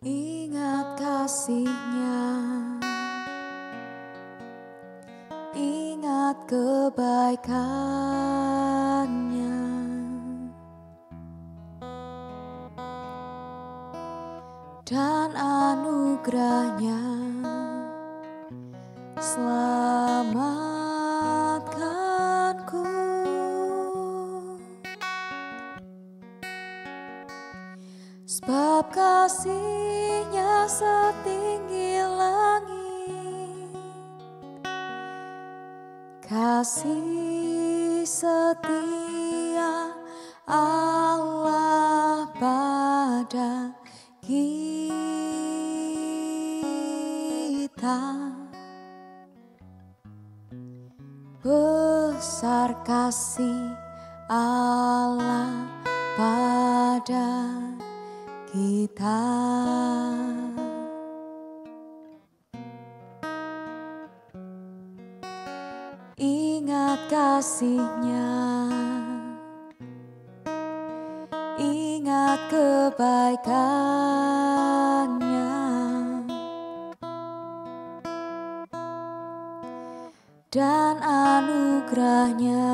Ingat kasihnya, ingat kebaikannya, dan anugerahnya selamatkanku. Sebab kasihnya setinggi langit, kasih setia Allah pada kita. Besar kasih Allah pada kita. Ingat kasihnya, ingat kebaikannya, dan anugerahnya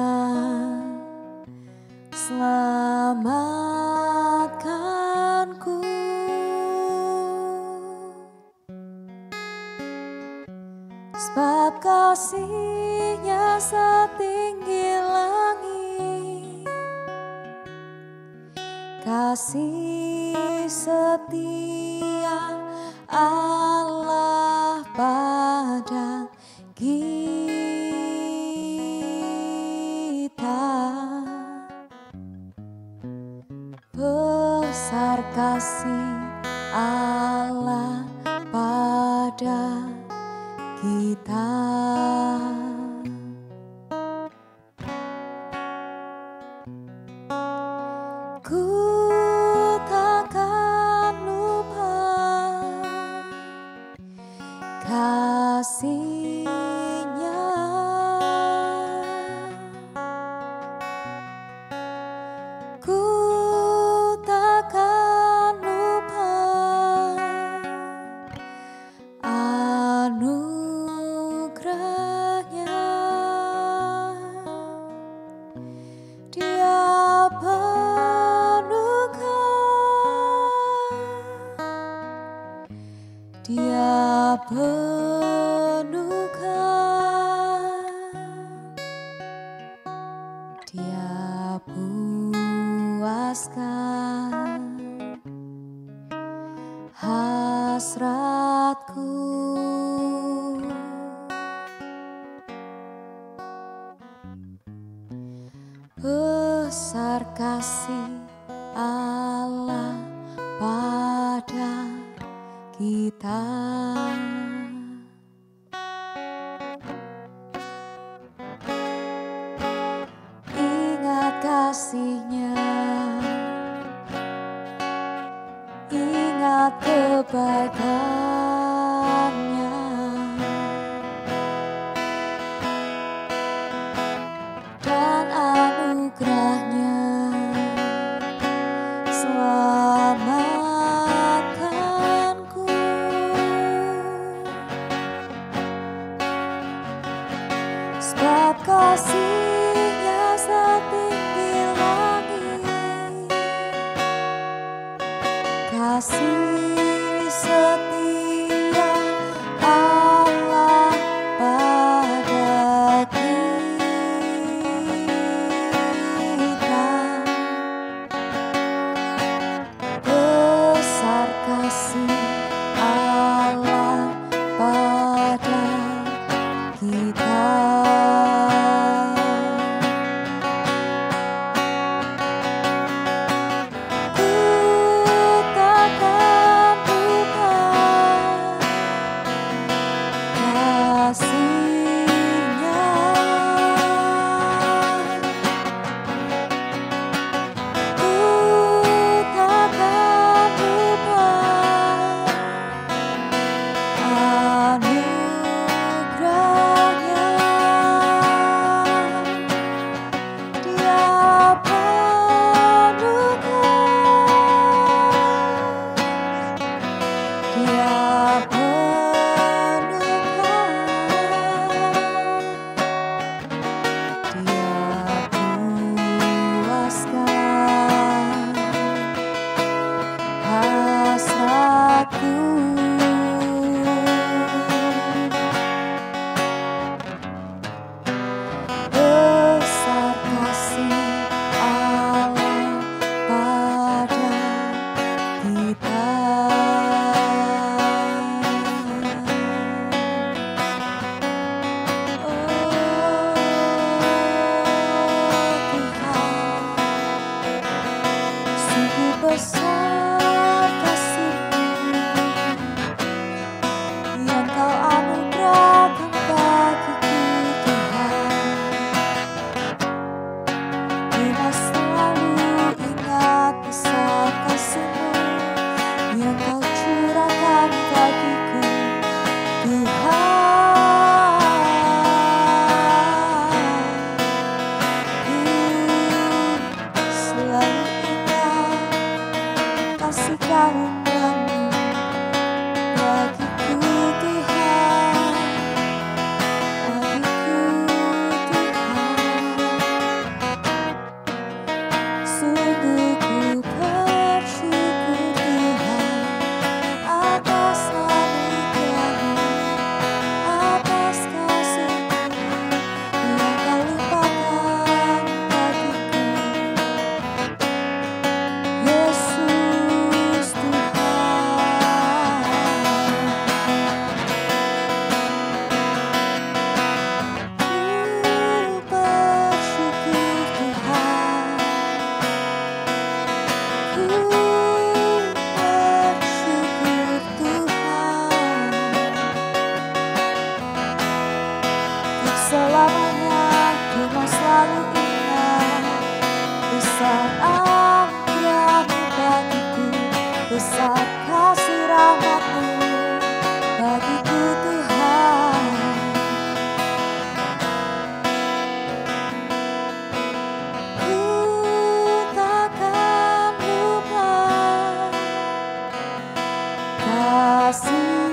selamatkanku. Sebab kasihnya setinggi langit, kasih setia Allah pada kita. Besar kasih Allah pada kita. Ku takkan lupa kasihnya, ku takkan lupa anugerahnya. Dia penuhkan, Dia penuhkan, Dia puaskan hasratku. Besar kasih Allah pada kita. Ingat kasihnya, ingat kebaikannya, dan anugerahnya selamatkanku. Sebab kasihnya setinggi langit, kasih setia Allah pada kita. Besar kasih Allah pada kita. Ku takkan lupa besar kasih-Mu yang Kau anugerahkan bagiku Tuhan. Bila selalu ingat besar kasih-Mu yang Kau curahkan bagiku Tuhan. Kasih karunia-Mu bagiku Tuhan, bagiku Tuhan. Sungguh ku bersyukur Tuhan atas anugerah-Mu, atas kasih-Mu yang Kau limpahkan bagiku. Yesus Tuhan, ku bersyukur Tuhan, ku bersyukur Tuhan. Untuk selamanya ku mau selalu ingat besar anugerah-Mu bagiku, besar kasih rahmat-Mu bagiku Tuhan. Ku takkan lupa kasih-Nya.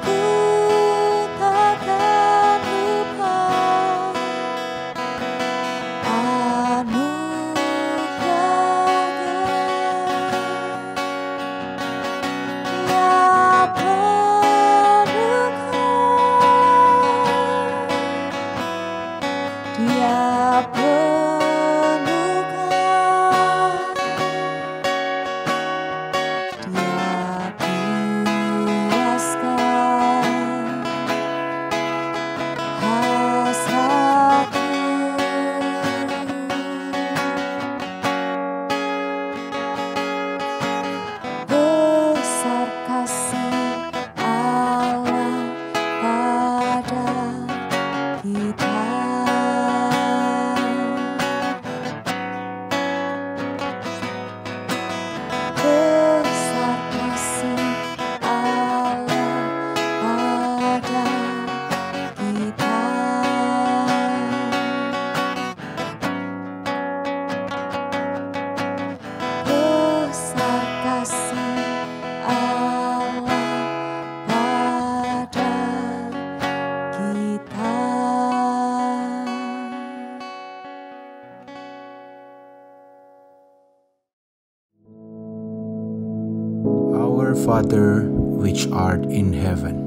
Ku takkan lupa anugerah-Nya. Dia penuhkan, Dia penuhkan, Dia puaskan hasratku. Besar kasih Allah pada kita. Besar kasih Allah pada kita. Besar kasih Allah pada kita. Our Father, which art in heaven,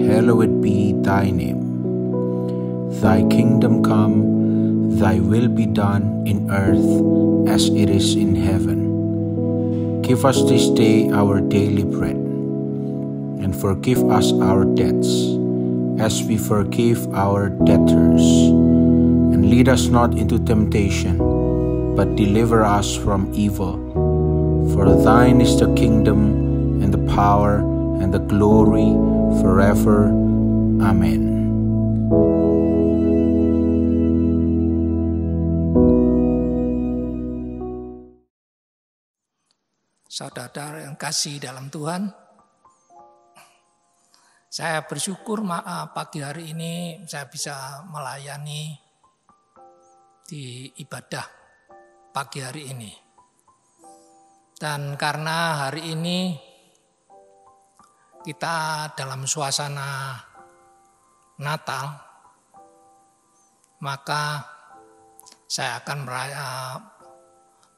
hallowed be thy name. Thy kingdom come, thy will be done in earth as it is in heaven. Give us this day our daily bread, and forgive us our debts, as we forgive our debtors. And lead us not into temptation, but deliver us from evil. For thine is the kingdom, and the power, and the glory, forever. Amen. Saudara yang kasih dalam Tuhan, saya bersyukur pagi hari ini saya bisa melayani di ibadah pagi hari ini. Dan karena hari ini kita dalam suasana Natal, maka saya akan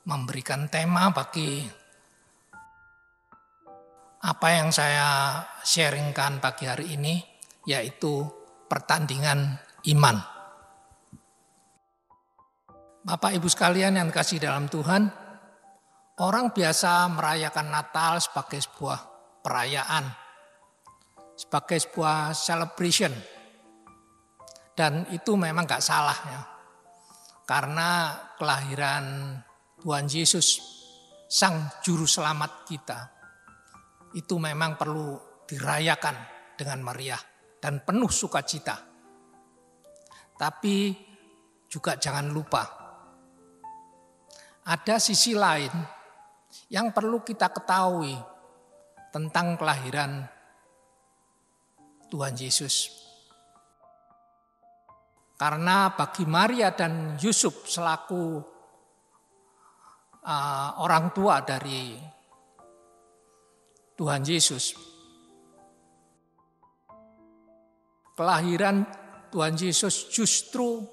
memberikan tema bagi apa yang saya sharingkan pagi hari ini, yaitu pertandingan iman. Bapak Ibu sekalian yang kasih dalam Tuhan, orang biasa merayakan Natal sebagai sebuah perayaan, sebagai sebuah celebration. Dan itu memang gak salah ya. Karena kelahiran Tuhan Yesus, Sang Juru Selamat kita, itu memang perlu dirayakan dengan meriah dan penuh sukacita. Tapi juga jangan lupa, ada sisi lain yang perlu kita ketahui tentang kelahiran Tuhan Yesus. Karena bagi Maria dan Yusuf selaku orang tua dari Tuhan Yesus, kelahiran Tuhan Yesus justru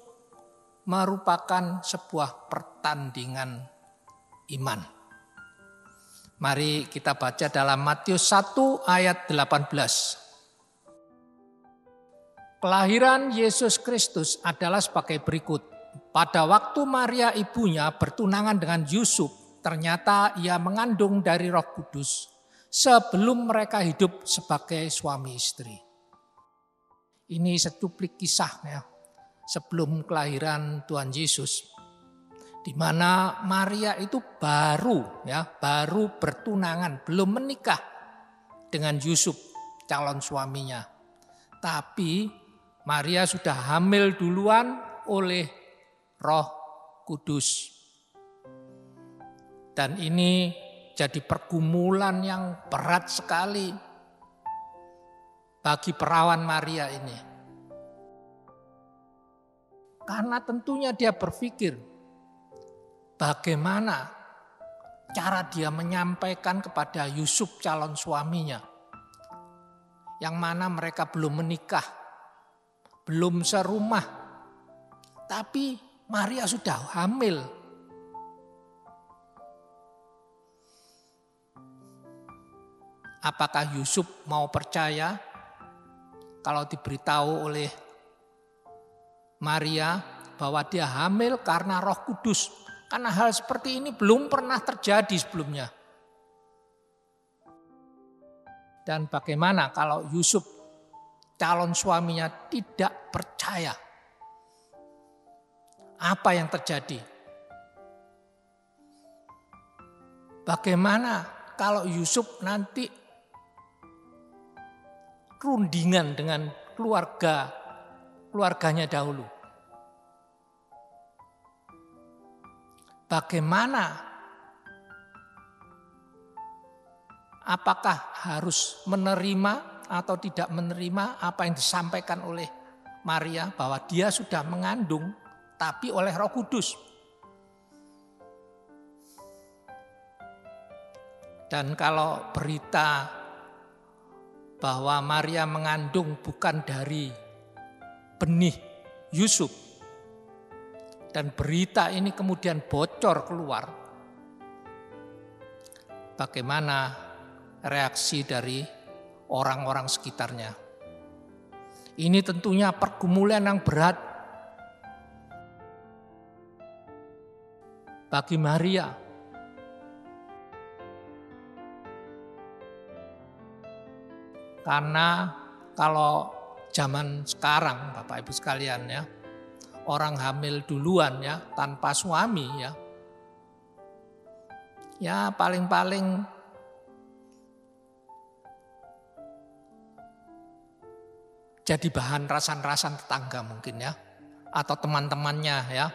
merupakan sebuah pertandingan iman. Mari kita baca dalam Matius 1 ayat 18. Kelahiran Yesus Kristus adalah sebagai berikut. Pada waktu Maria ibunya bertunangan dengan Yusuf, ternyata ia mengandung dari Roh Kudus sebelum mereka hidup sebagai suami istri. Ini secuplik kisah ya, sebelum kelahiran Tuhan Yesus, di mana Maria itu baru bertunangan, belum menikah dengan Yusuf calon suaminya. Tapi Maria sudah hamil duluan oleh Roh Kudus. Dan ini jadi pergumulan yang berat sekali bagi perawan Maria ini. Karena tentunya dia berpikir bagaimana cara dia menyampaikan kepada Yusuf calon suaminya, yang mana mereka belum menikah, belum serumah, tapi Maria sudah hamil. Apakah Yusuf mau percaya kalau diberitahu oleh Maria bahwa dia hamil karena Roh Kudus? Karena hal seperti ini belum pernah terjadi sebelumnya. Dan bagaimana kalau Yusuf calon suaminya tidak percaya? Apa yang terjadi? Bagaimana kalau Yusuf nanti rundingan dengan keluarganya dahulu? Bagaimana? Apakah harus menerima atau tidak menerima apa yang disampaikan oleh Maria bahwa dia sudah mengandung tapi oleh Roh Kudus? Dan kalau berita bahwa Maria mengandung bukan dari benih Yusuf, dan berita ini kemudian bocor keluar, bagaimana reaksi dari orang-orang sekitarnya? Ini tentunya pergumulan yang berat bagi Maria. Karena kalau zaman sekarang Bapak Ibu sekalian ya, orang hamil duluan ya tanpa suami ya paling-paling jadi bahan rasan-rasan tetangga mungkin ya, atau teman-temannya ya.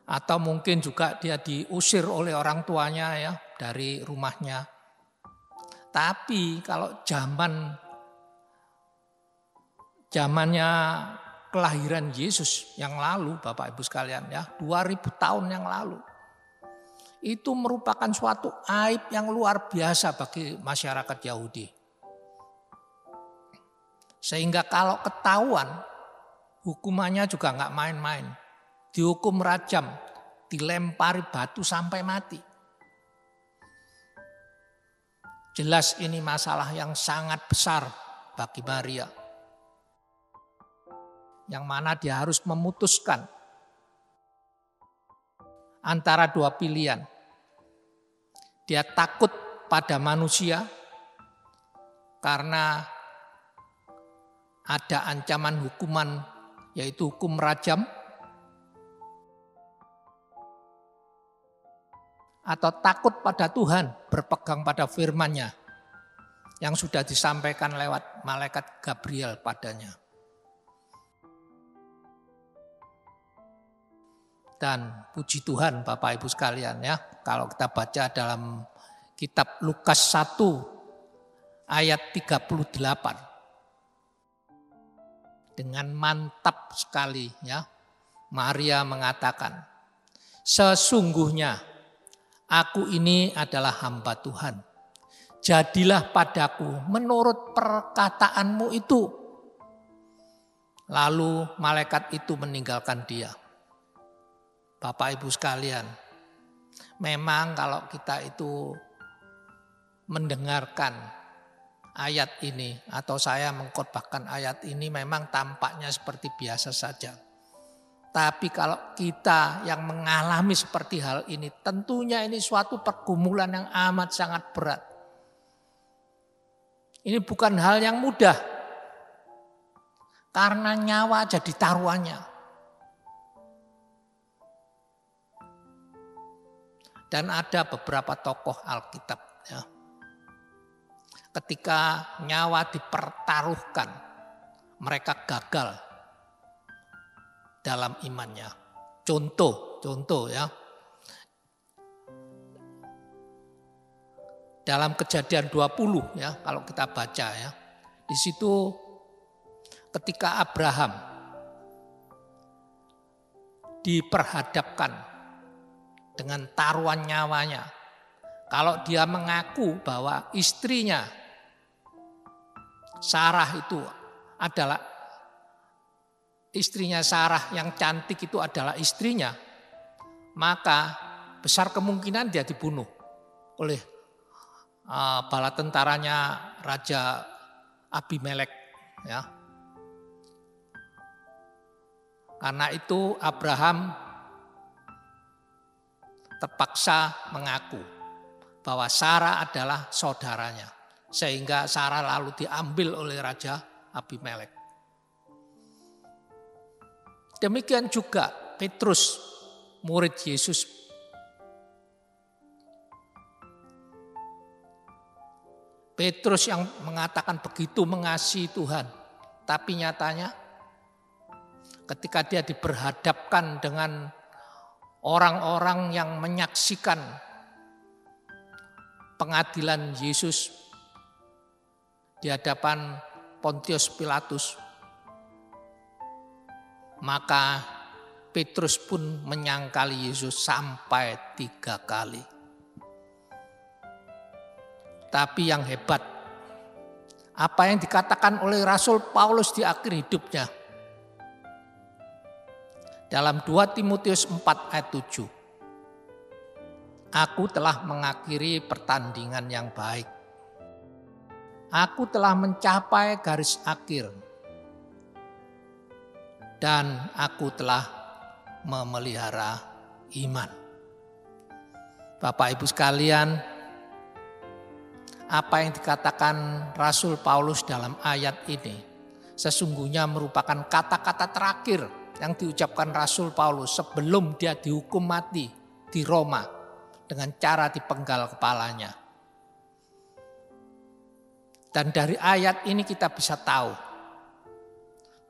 Atau mungkin juga dia diusir oleh orang tuanya ya dari rumahnya. Tapi kalau zamannya kelahiran Yesus yang lalu Bapak Ibu sekalian ya, 2000 tahun yang lalu, itu merupakan suatu aib yang luar biasa bagi masyarakat Yahudi. Sehingga kalau ketahuan, hukumannya juga nggak main-main. Dihukum rajam, dilempari batu sampai mati. Jelas ini masalah yang sangat besar bagi Maria. Yang mana dia harus memutuskan antara dua pilihan. Dia takut pada manusia karena ada ancaman hukuman yaitu hukum rajam, atau takut pada Tuhan, berpegang pada firman-Nya yang sudah disampaikan lewat malaikat Gabriel padanya. Dan puji Tuhan Bapak Ibu sekalian ya, kalau kita baca dalam kitab Lukas 1 ayat 38. Dengan mantap sekali ya, Maria mengatakan, sesungguhnya aku ini adalah hamba Tuhan. Jadilah padaku menurut perkataanmu itu. Lalu malaikat itu meninggalkan dia. Bapak Ibu sekalian, memang kalau kita itu mendengarkan ayat ini atau saya mengkhotbahkan ayat ini memang tampaknya seperti biasa saja. Tapi kalau kita yang mengalami seperti hal ini, tentunya ini suatu pergumulan yang amat sangat berat. Ini bukan hal yang mudah. Karena nyawa jadi taruhannya. Dan ada beberapa tokoh Alkitab ya. Ketika nyawa dipertaruhkan, mereka gagal dalam imannya. Contoh ya. Dalam Kejadian 20 ya, kalau kita baca ya. Di situ ketika Abraham diperhadapkan dengan taruhan nyawanya. Kalau dia mengaku bahwa istrinya Sarah itu adalah istrinya Sarah yang cantik itu adalah istrinya, maka besar kemungkinan dia dibunuh oleh bala tentaranya Raja Abimelek ya. Karena itu Abraham terpaksa mengaku bahwa Sarah adalah saudaranya. Sehingga Sarah lalu diambil oleh Raja Abimelek. Demikian juga Petrus, murid Yesus. Petrus yang mengatakan begitu mengasihi Tuhan. Tapi nyatanya ketika dia diperhadapkan dengan orang-orang yang menyaksikan pengadilan Yesus di hadapan Pontius Pilatus, maka Petrus pun menyangkali Yesus sampai 3 kali. Tapi yang hebat, apa yang dikatakan oleh Rasul Paulus di akhir hidupnya. Dalam 2 Timotius 4 ayat 7. Aku telah mengakhiri pertandingan yang baik. Aku telah mencapai garis akhir. Dan aku telah memelihara iman. Bapak Ibu sekalian, apa yang dikatakan Rasul Paulus dalam ayat ini sesungguhnya merupakan kata-kata terakhir yang diucapkan Rasul Paulus sebelum dia dihukum mati di Roma dengan cara dipenggal kepalanya. Dan dari ayat ini kita bisa tahu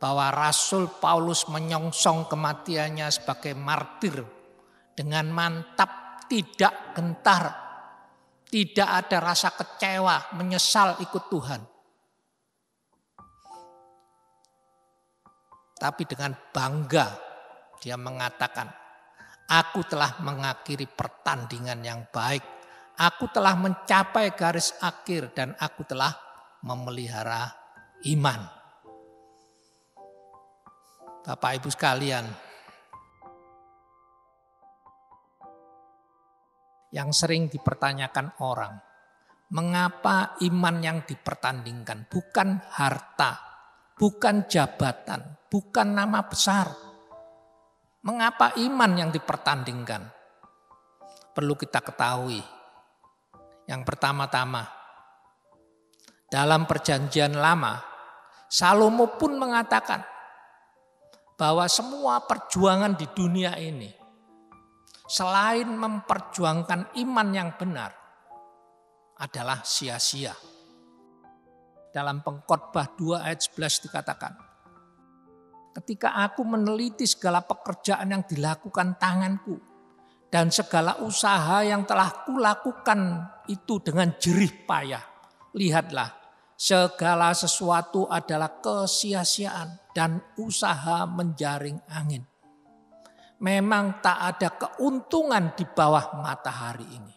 bahwa Rasul Paulus menyongsong kematiannya sebagai martir dengan mantap, tidak gentar, tidak ada rasa kecewa, menyesal ikut Tuhan. Tapi dengan bangga dia mengatakan, aku telah mengakhiri pertandingan yang baik. Aku telah mencapai garis akhir dan aku telah memelihara iman. Bapak Ibu sekalian, yang sering dipertanyakan orang, mengapa iman yang dipertandingkan bukan harta, bukan jabatan, bukan nama besar. Mengapa iman yang dipertandingkan? Perlu kita ketahui. Yang pertama-tama, dalam perjanjian lama, Salomo pun mengatakan bahwa semua perjuangan di dunia ini, selain memperjuangkan iman yang benar, adalah sia-sia. Dalam Pengkhotbah 2 ayat 11 dikatakan, ketika aku meneliti segala pekerjaan yang dilakukan tanganku, dan segala usaha yang telah kulakukan itu dengan jerih payah, lihatlah, segala sesuatu adalah kesia-siaan dan usaha menjaring angin. Memang tak ada keuntungan di bawah matahari ini.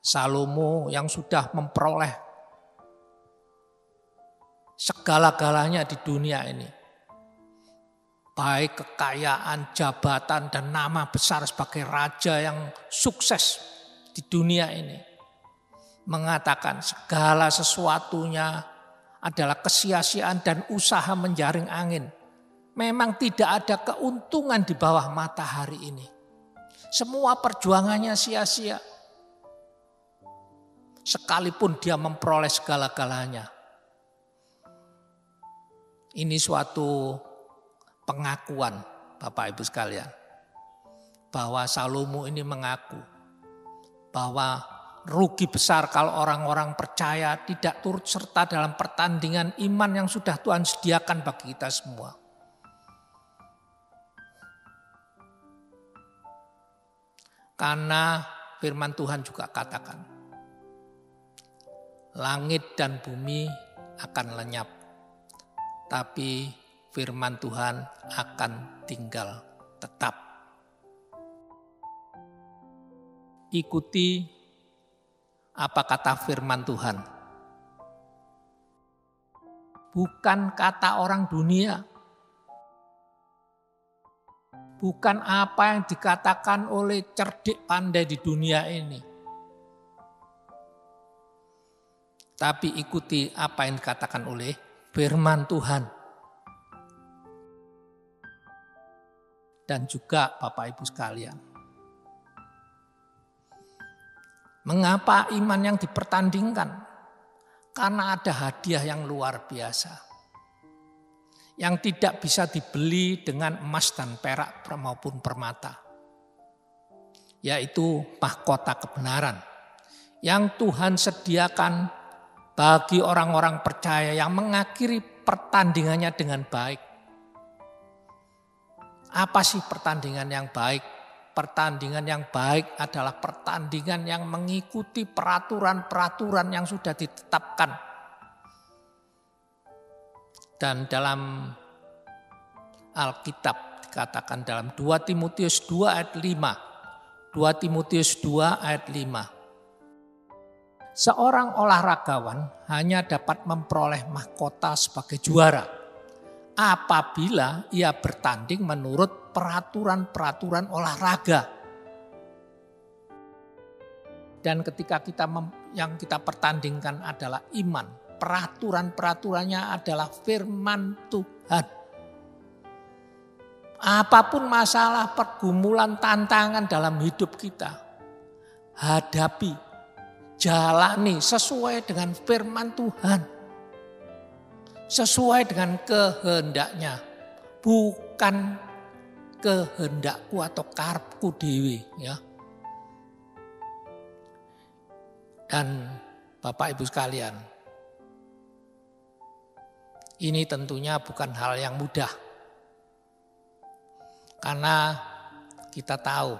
Salomo yang sudah memperoleh segala-galanya di dunia ini, baik kekayaan, jabatan, dan nama besar sebagai raja yang sukses di dunia ini, mengatakan segala sesuatunya adalah kesia-siaan dan usaha menjaring angin. Memang tidak ada keuntungan di bawah matahari ini. Semua perjuangannya sia-sia. Sekalipun dia memperoleh segala-galanya. Ini suatu pengakuan Bapak Ibu sekalian. Bahwa Salomo ini mengaku bahwa rugi besar kalau orang-orang percaya tidak turut serta dalam pertandingan iman yang sudah Tuhan sediakan bagi kita semua. Karena firman Tuhan juga katakan, langit dan bumi akan lenyap, tapi firman Tuhan akan tinggal tetap. Ikuti apa kata firman Tuhan. Bukan kata orang dunia. Bukan apa yang dikatakan oleh cerdik pandai di dunia ini. Tapi ikuti apa yang dikatakan oleh firman Tuhan. Dan juga Bapak Ibu sekalian. Mengapa iman yang dipertandingkan? Karena ada hadiah yang luar biasa. Yang tidak bisa dibeli dengan emas dan perak maupun permata. Yaitu mahkota kebenaran. Yang Tuhan sediakan bagi orang-orang percaya yang mengakhiri pertandingannya dengan baik. Apa sih pertandingan yang baik? Pertandingan yang baik adalah pertandingan yang mengikuti peraturan-peraturan yang sudah ditetapkan. Dan dalam Alkitab dikatakan dalam 2 Timotius 2 ayat 5. 2 Timotius 2 ayat 5. Seorang olahragawan hanya dapat memperoleh mahkota sebagai juara apabila ia bertanding menurut peraturan-peraturan olahraga. Dan ketika yang kita pertandingkan adalah iman, peraturan-peraturannya adalah firman Tuhan. Apapun masalah, pergumulan, tantangan dalam hidup kita, hadapi, jalani sesuai dengan firman Tuhan. Sesuai dengan kehendaknya, bukan kehendakku atau karepku dewe, ya. Dan Bapak Ibu sekalian, ini tentunya bukan hal yang mudah. Karena kita tahu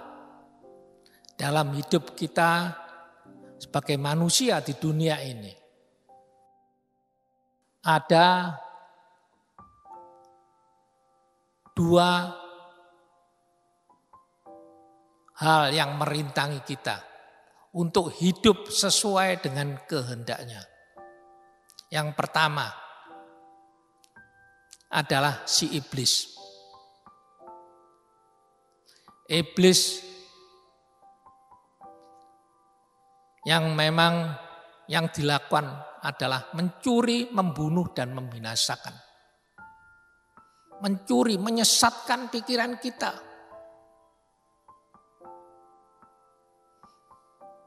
dalam hidup kita sebagai manusia di dunia ini ada dua hal yang merintangi kita untuk hidup sesuai dengan kehendaknya. Yang pertama adalah si iblis. Iblis yang memang yang dilakukan adalah mencuri, membunuh, dan membinasakan. Mencuri, menyesatkan pikiran kita.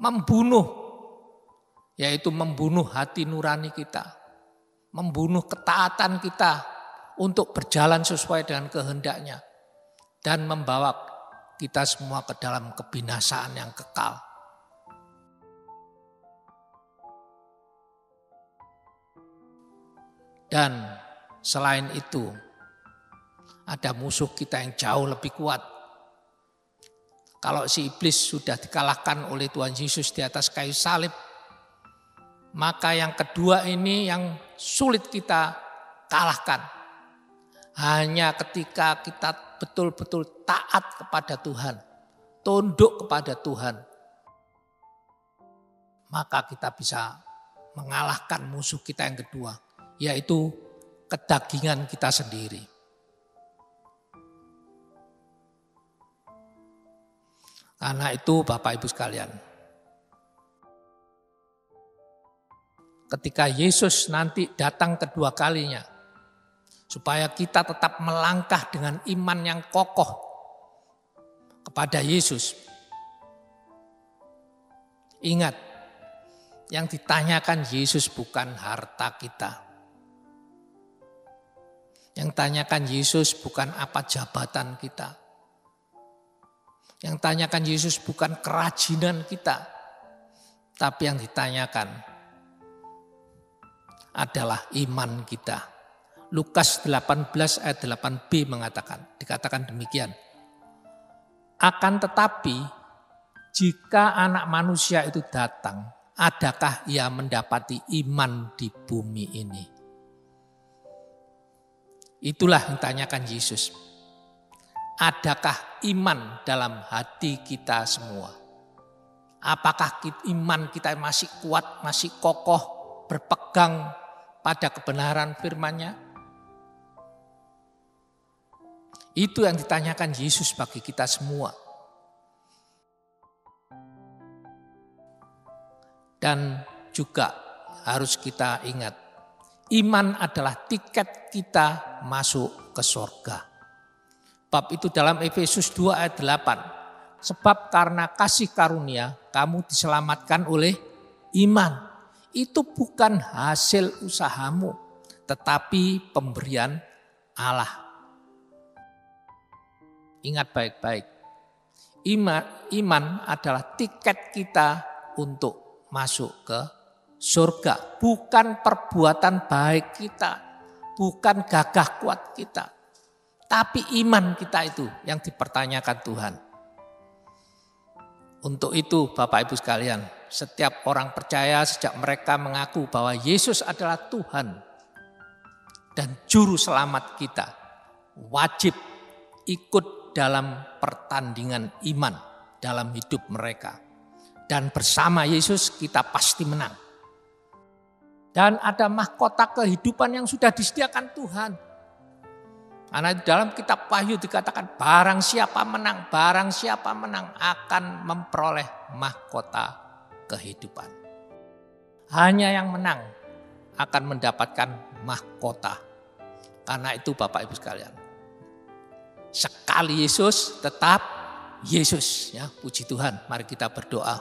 Membunuh yaitu membunuh hati nurani kita, membunuh ketaatan kita untuk berjalan sesuai dengan kehendaknya, dan membawa kita semua ke dalam kebinasaan yang kekal. Dan selain itu, ada musuh kita yang jauh lebih kuat. Kalau si iblis sudah dikalahkan oleh Tuhan Yesus di atas kayu salib, maka yang kedua ini yang sulit kita kalahkan. Hanya ketika kita betul-betul taat kepada Tuhan, tunduk kepada Tuhan, maka kita bisa mengalahkan musuh kita yang kedua, yaitu kedagingan kita sendiri. Karena itu Bapak Ibu sekalian, ketika Yesus nanti datang kedua kalinya, supaya kita tetap melangkah dengan iman yang kokoh kepada Yesus. Ingat, yang ditanyakan Yesus bukan harta kita. Yang tanyakan Yesus bukan apa jabatan kita. Yang tanyakan Yesus bukan kerajinan kita. Tapi yang ditanyakan adalah iman kita. Lukas 18 ayat 8b dikatakan demikian. Akan tetapi jika anak manusia itu datang, adakah ia mendapati iman di bumi ini? Itulah yang ditanyakan Yesus. Adakah iman dalam hati kita semua? Apakah iman kita masih kuat, masih kokoh, berpegang pada kebenaran firman-Nya? Itu yang ditanyakan Yesus bagi kita semua. Dan juga harus kita ingat, iman adalah tiket kita masuk ke surga. Bab itu dalam Efesus 2 ayat 8. Sebab karena kasih karunia kamu diselamatkan oleh iman. Itu bukan hasil usahamu, tetapi pemberian Allah. Ingat baik-baik. Iman adalah tiket kita untuk masuk ke surga. Bukan perbuatan baik kita. Bukan gagah kuat kita. Tapi iman kita itu yang dipertanyakan Tuhan. Untuk itu Bapak Ibu sekalian, setiap orang percaya sejak mereka mengaku bahwa Yesus adalah Tuhan dan Juru Selamat kita, wajib ikut dalam pertandingan iman dalam hidup mereka. Dan bersama Yesus kita pasti menang. Dan ada mahkota kehidupan yang sudah disediakan Tuhan. Karena di dalam kitab Wahyu dikatakan barang siapa menang akan memperoleh mahkota kehidupan. Hanya yang menang akan mendapatkan mahkota. Karena itu Bapak Ibu sekalian, sekali Yesus tetap Yesus, ya, puji Tuhan. Mari kita berdoa.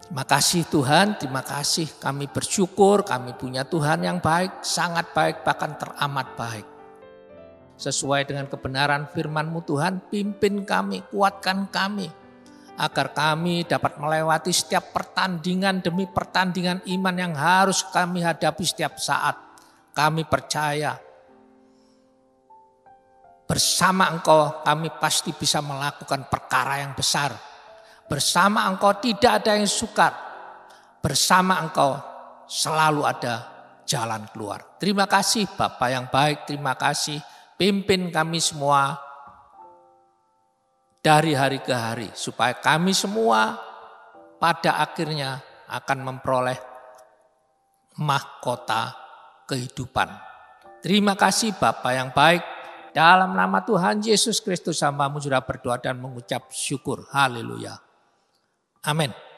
Terima kasih Tuhan, terima kasih, kami bersyukur kami punya Tuhan yang baik, sangat baik, bahkan teramat baik. Sesuai dengan kebenaran firman-Mu Tuhan, pimpin kami, kuatkan kami, agar kami dapat melewati setiap pertandingan demi pertandingan iman yang harus kami hadapi setiap saat. Kami percaya bersama Engkau kami pasti bisa melakukan perkara yang besar. Bersama Engkau tidak ada yang sukar. Bersama Engkau selalu ada jalan keluar. Terima kasih Bapa yang baik, terima kasih. Pimpin kami semua dari hari ke hari. Supaya kami semua pada akhirnya akan memperoleh mahkota kehidupan. Terima kasih Bapa yang baik. Dalam nama Tuhan Yesus Kristus hamba-Mu sudah berdoa dan mengucap syukur. Haleluya. Amin.